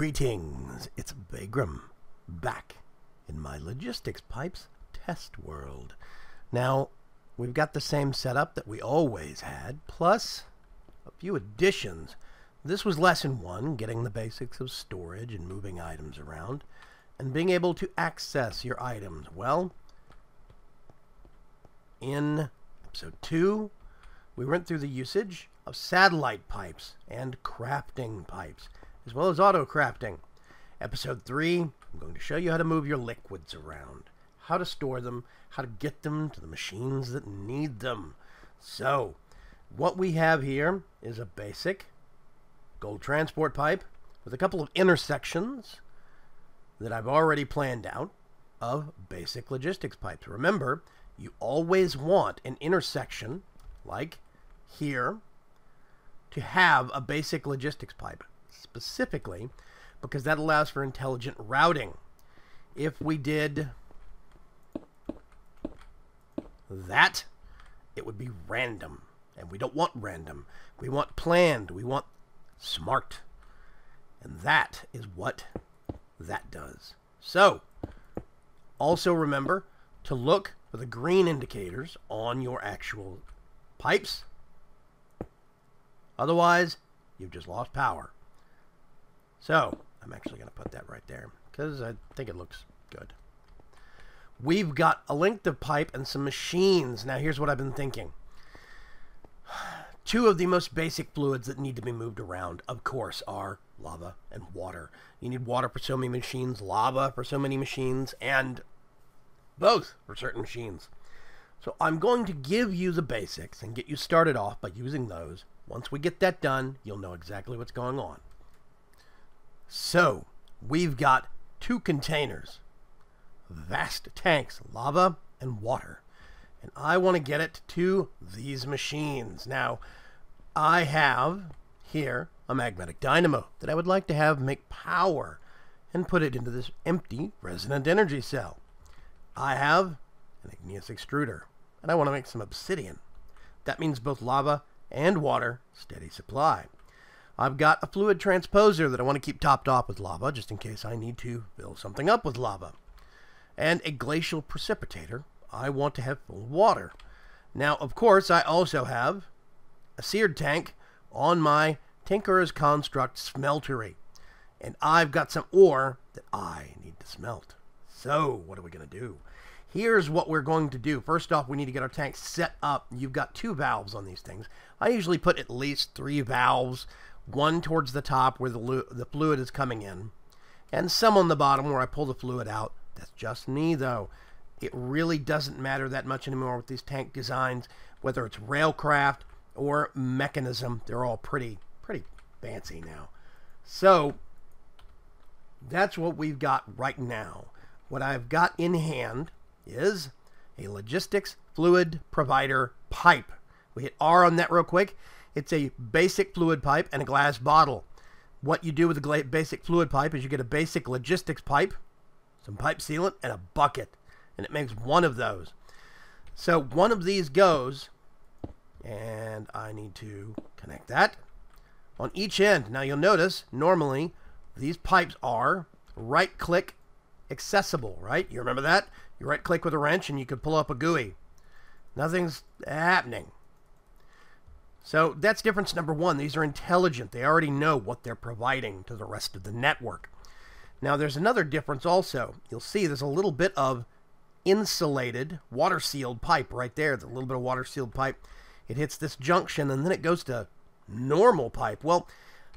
Greetings, it's Vaygrim, back in my logistics pipes test world. Now, we've got the same setup that we always had, plus a few additions. This was lesson 1, getting the basics of storage and moving items around, and being able to access your items. Well, in episode 2, we went through the usage of satellite pipes and crafting pipes, as well as auto crafting. Episode 3, I'm going to show you how to move your liquids around, how to store them, how to get them to the machines that need them. So, what we have here is a basic gold transport pipe with a couple of intersections that I've already planned out of basic logistics pipes. Remember, you always want an intersection, like here, to have a basic logistics pipe, specifically because that allows for intelligent routing. If we did that, it would be random, and we don't want random. We want planned, we want smart, and that is what that does. So, also remember to look for the green indicators on your actual pipes. Otherwise, you've just lost power. So, I'm actually going to put that right there because I think it looks good. We've got a length of pipe and some machines. Now, here's what I've been thinking. Two of the most basic fluids that need to be moved around, of course, are lava and water. You need water for so many machines, lava for so many machines, and both for certain machines. So I'm going to give you the basics and get you started off by using those. Once we get that done, you'll know exactly what's going on. So, we've got 2 containers, vast tanks, lava and water. And I want to get it to these machines. Now, I have here a magnetic dynamo that I would like to have make power and put it into this empty resonant energy cell. I have an igneous extruder, and I want to make some obsidian. That means both lava and water, steady supply. I've got a fluid transposer that I want to keep topped off with lava, just in case I need to fill something up with lava. And a glacial precipitator I want to have full of water. Now, of course, I also have a seared tank on my Tinkerer's Construct smeltery. And I've got some ore that I need to smelt. So, what are we going to do? Here's what we're going to do. First off, we need to get our tank set up. You've got 2 valves on these things. I usually put at least 3 valves, one towards the top where the fluid is coming in, and some on the bottom where I pull the fluid out. That's just me, though. It really doesn't matter that much anymore with these tank designs, whether it's railcraft or mechanism. They're all pretty fancy now. So, that's what we've got right now. What I've got in hand is a logistics fluid provider pipe. We hit R on that real quick. It's a basic fluid pipe and a glass bottle. What you do with a basic fluid pipe is you get a basic logistics pipe, some pipe sealant, and a bucket. And it makes one of those. So one of these goes, and I need to connect that on each end. Now you'll notice, normally, these pipes are right-click accessible, right? You remember that? You right-click with a wrench and you can pull up a GUI. Nothing's happening. So that's difference number 1. These are intelligent. They already know what they're providing to the rest of the network. Now there's another difference also. You'll see there's a little bit of insulated, water-sealed pipe right there. The little bit of water-sealed pipe. It hits this junction and then it goes to normal pipe. Well,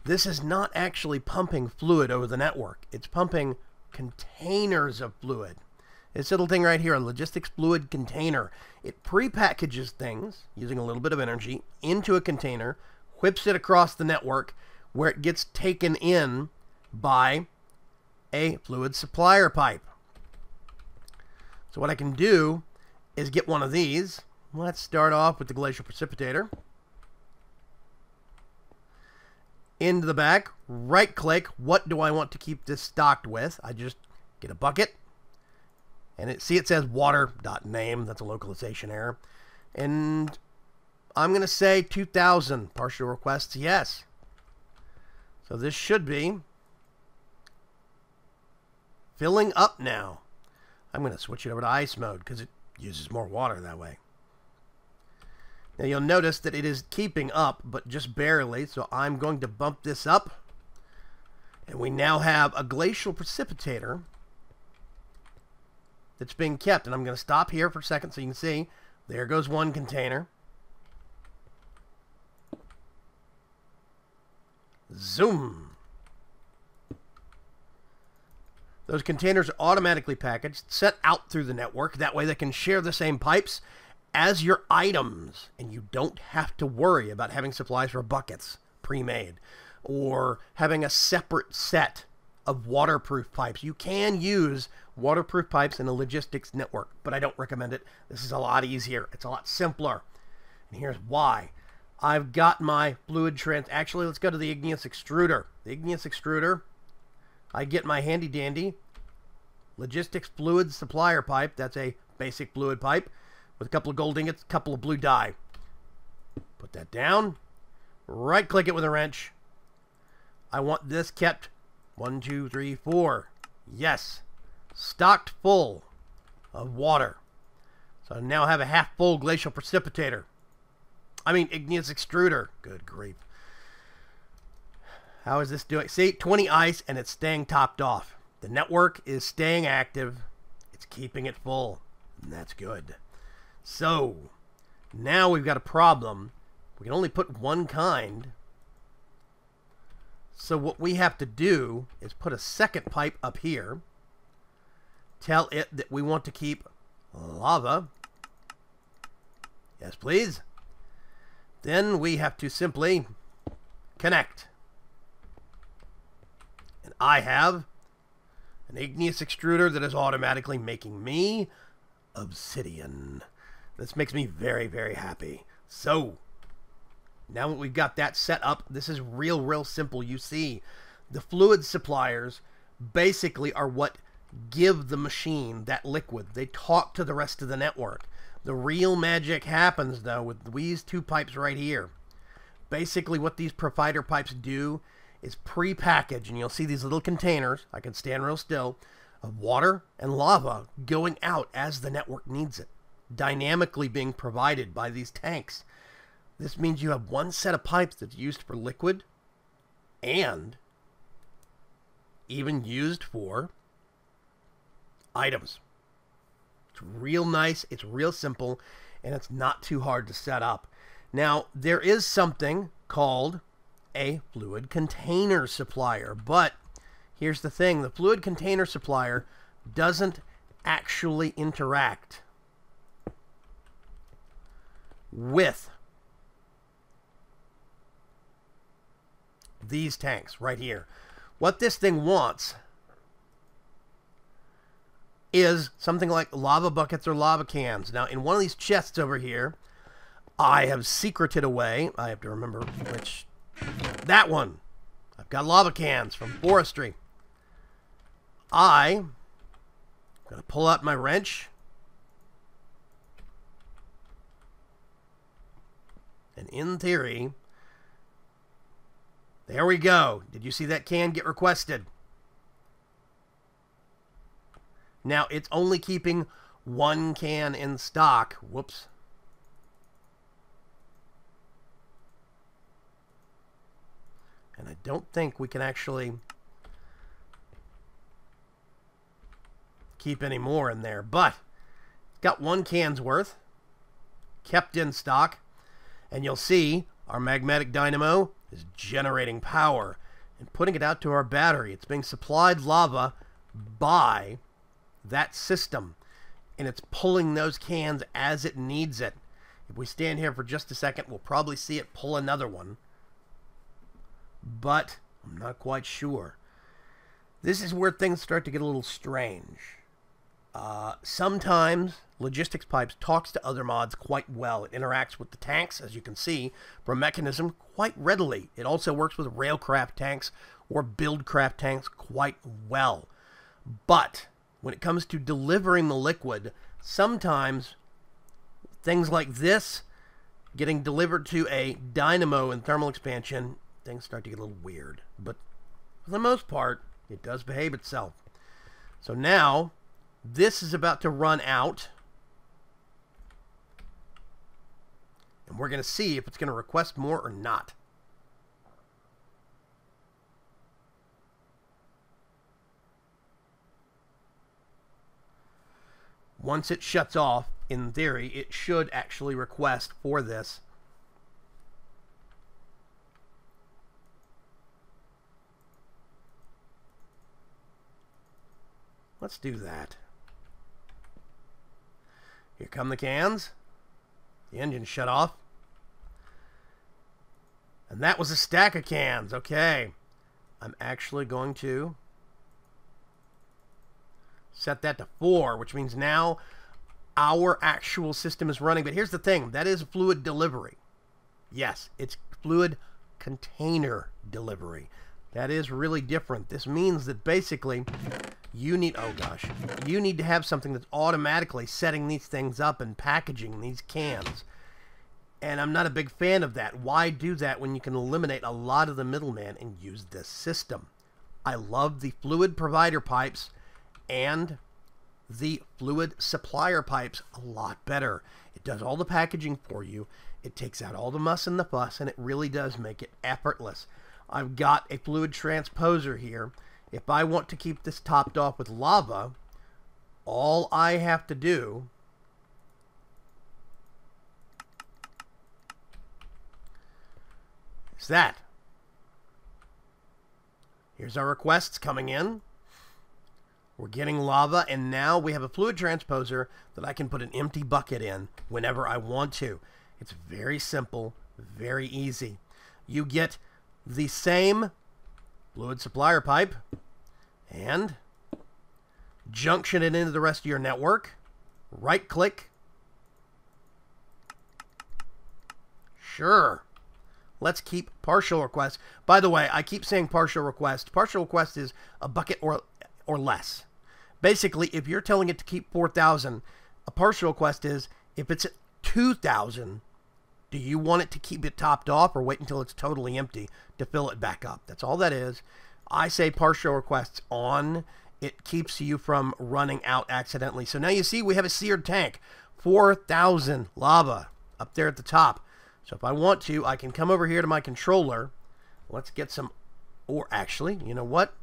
this is not actually pumping fluid over the network. It's pumping containers of fluid. This little thing right here, a logistics fluid container. It pre-packages things using a little bit of energy into a container, whips it across the network where it gets taken in by a fluid supplier pipe. So what I can do is get one of these. Let's start off with the glacial precipitator. Into the back, right click. What do I want to keep this stocked with? I just get a bucket. And it says water.name. That's a localization error. And I'm going to say 2,000. Partial requests, yes. So this should be filling up now. I'm going to switch it over to ice mode because it uses more water that way. Now you'll notice that it is keeping up, but just barely, so I'm going to bump this up. And we now have a glacial precipitator that's being kept. And I'm going to stop here for a second so you can see. There goes one container. Zoom. Those containers are automatically packaged, sent out through the network. That way they can share the same pipes as your items. And you don't have to worry about having supplies for buckets pre-made or having a separate set of waterproof pipes. You can use waterproof pipes in a logistics network, but I don't recommend it. This is a lot easier. It's a lot simpler. And here's why. I've got my fluid Actually, let's go to the igneous extruder. The igneous extruder, I get my handy dandy logistics fluid supplier pipe. That's a basic fluid pipe with a couple of gold ingots, a couple of blue dye. Put that down. Right click it with a wrench. I want this kept 1, 2, 3, 4. Yes. Stocked full of water. So I now have a half full glacial precipitator. Igneous extruder. Good grief. How is this doing? See, 20 ice and it's staying topped off. The network is staying active. It's keeping it full. And that's good. So, now we've got a problem. We can only put one kind. So what we have to do is put a second pipe up here. Tell it that we want to keep lava. Yes, please. Then we have to simply connect. And I have an igneous extruder that is automatically making me obsidian. This makes me very, very happy. So, now that we've got that set up, this is real simple. You see, the fluid suppliers basically are what give the machine that liquid. They talk to the rest of the network. The real magic happens, though, with these two pipes right here. Basically, what these provider pipes do is pre-package, and you'll see these little containers, I can stand real still, of water and lava going out as the network needs it, dynamically being provided by these tanks. This means you have one set of pipes that's used for liquid and even used for items. It's real nice, it's real simple, and it's not too hard to set up. Now, there is something called a fluid container supplier, but here's the thing. The fluid container supplier doesn't actually interact with these tanks right here. What this thing wants is something like lava buckets or lava cans. Now, in one of these chests over here, I have secreted away. I have to remember which. That one. I've got lava cans from forestry. I'm going to pull out my wrench. And in theory, there we go. Did you see that can get requested? Now, it's only keeping one can in stock. Whoops. And I don't think we can actually keep any more in there. But it's got one can's worth kept in stock. And you'll see our magnetic dynamo is generating power and putting it out to our battery. It's being supplied lava by that system, and it's pulling those cans as it needs it. If we stand here for just a second, we'll probably see it pull another one, but I'm not quite sure. This is where things start to get a little strange. Sometimes Logistics Pipes talks to other mods quite well. It interacts with the tanks, as you can see, from Mechanism quite readily. It also works with Railcraft tanks or Buildcraft tanks quite well. But when it comes to delivering the liquid, sometimes things like this, getting delivered to a dynamo in thermal expansion, things start to get a little weird. But for the most part, it does behave itself. So now, this is about to run out. And we're going to see if it's going to request more or not. Once it shuts off, in theory, it should actually request for this. Let's do that. Here come the cans. The engine shut off. And that was a stack of cans. Okay. I'm actually going to set that to 4, which means now our actual system is running. But here's the thing. That is fluid delivery. Yes, it's fluid container delivery. That is really different. This means that basically you need, oh gosh, you need to have something that's automatically setting these things up and packaging these cans. And I'm not a big fan of that. Why do that when you can eliminate a lot of the middleman and use this system? I love the fluid provider pipes and the fluid supplier pipes a lot better. It does all the packaging for you. It takes out all the muss and the fuss, and it really does make it effortless. I've got a fluid transposer here. If I want to keep this topped off with lava, all I have to do is that. Here's our requests coming in. We're getting lava, and now we have a fluid transposer that I can put an empty bucket in whenever I want to. It's very simple, very easy. You get the same fluid supplier pipe and junction it into the rest of your network. Right click. Sure. Let's keep partial request. By the way, I keep saying partial request. Partial request is a bucket or less. Basically, if you're telling it to keep 4,000, a partial request is if it's at 2,000, do you want it to keep it topped off or wait until it's totally empty to fill it back up? That's all that is. I say partial requests on. It keeps you from running out accidentally. So now you see we have a seared tank. 4,000 lava up there at the top. So if I want to, I can come over here to my controller. Let's get some, or actually, you know what?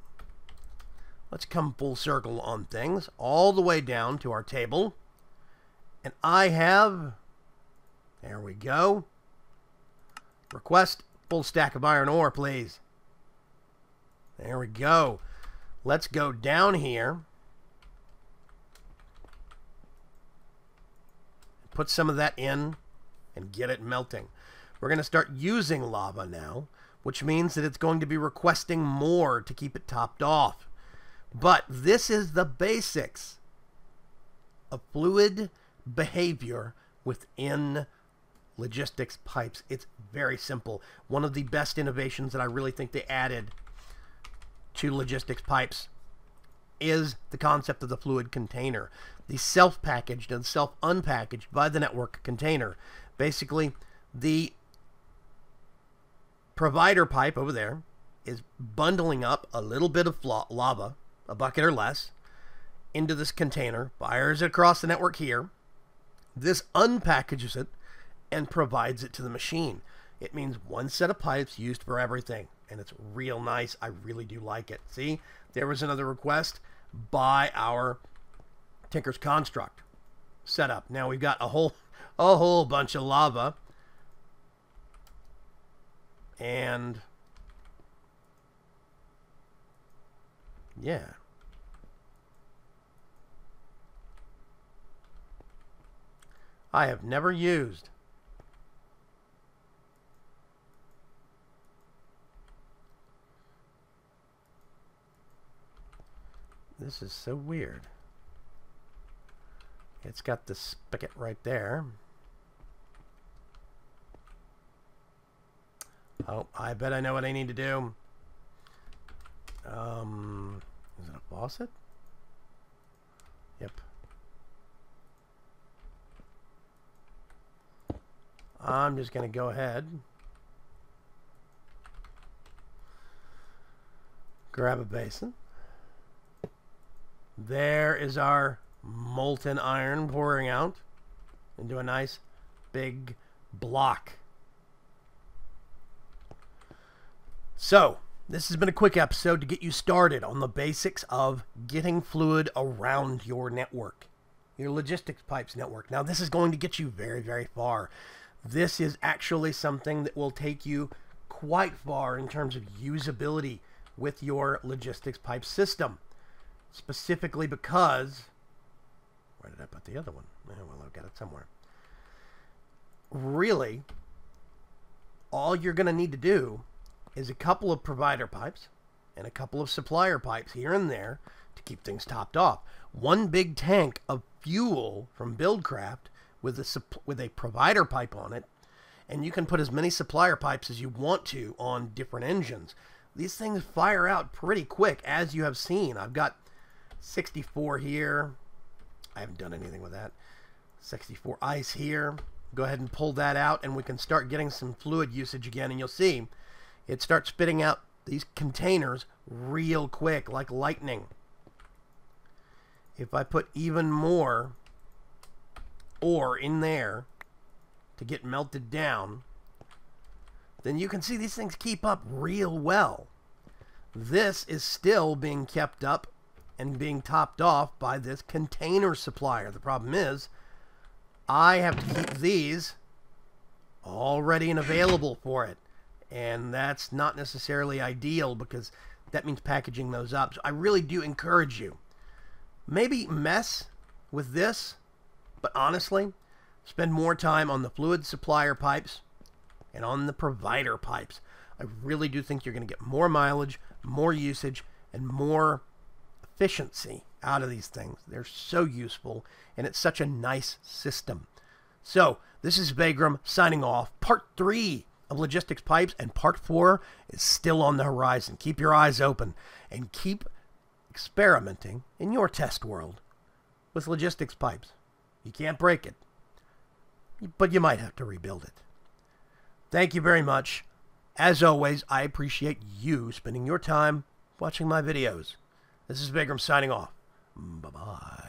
Let's come full circle on things, all the way down to our table. And I have, there we go. Request full stack of iron ore, please. There we go. Let's go down here. Put some of that in and get it melting. We're going to start using lava now, which means that it's going to be requesting more to keep it topped off. But this is the basics of fluid behavior within logistics pipes. It's very simple. One of the best innovations that I really think they added to logistics pipes is the concept of the fluid container. The self-packaged and self-unpackaged by the network container. Basically, the provider pipe over there is bundling up a little bit of lava, a bucket or less, into this container, fires it across the network here. This unpackages it and provides it to the machine. It means one set of pipes used for everything, and it's real nice. I really do like it. See, there was another request by our Tinker's Construct setup. Now we've got a whole bunch of lava, and yeah. I have never used this. Is so weird. It's got the spigot right there. Oh, I bet I know what I need to do. Is it a faucet? Yep. I'm just going to go ahead, grab a basin, There is our molten iron pouring out into a nice big block. So, this has been a quick episode to get you started on the basics of getting fluid around your network, your logistics pipes network. Now, this is going to get you very, very far. This is actually something that will take you quite far in terms of usability with your logistics pipe system. Specifically because, where did I put the other one? Oh, well, I've got it somewhere. Really, all you're going to need to do is a couple of provider pipes and a couple of supplier pipes here and there to keep things topped off. One big tank of fuel from Buildcraft with a provider pipe on it, and you can put as many supplier pipes as you want to on different engines. These things fire out pretty quick, as you have seen. I've got 64 here. I haven't done anything with that. 64 ice here. Go ahead and pull that out, and we can start getting some fluid usage again, and you'll see it starts spitting out these containers real quick, like lightning. If I put even more ore in there to get melted down, then you can see these things keep up real well. This is still being kept up and being topped off by this container supplier. The problem is, I have to keep these all ready and available for it. And that's not necessarily ideal because that means packaging those up. So I really do encourage you. Maybe mess with this, but honestly, spend more time on the fluid supplier pipes and on the provider pipes. I really do think you're going to get more mileage, more usage, and more efficiency out of these things. They're so useful, and it's such a nice system. So, this is Vaygrim signing off. Part 3 of Logistics Pipes, and Part 4 is still on the horizon. Keep your eyes open, and keep experimenting in your test world with logistics pipes. You can't break it, but you might have to rebuild it. Thank you very much. As always, I appreciate you spending your time watching my videos. This is Vaygrim signing off. Bye-bye.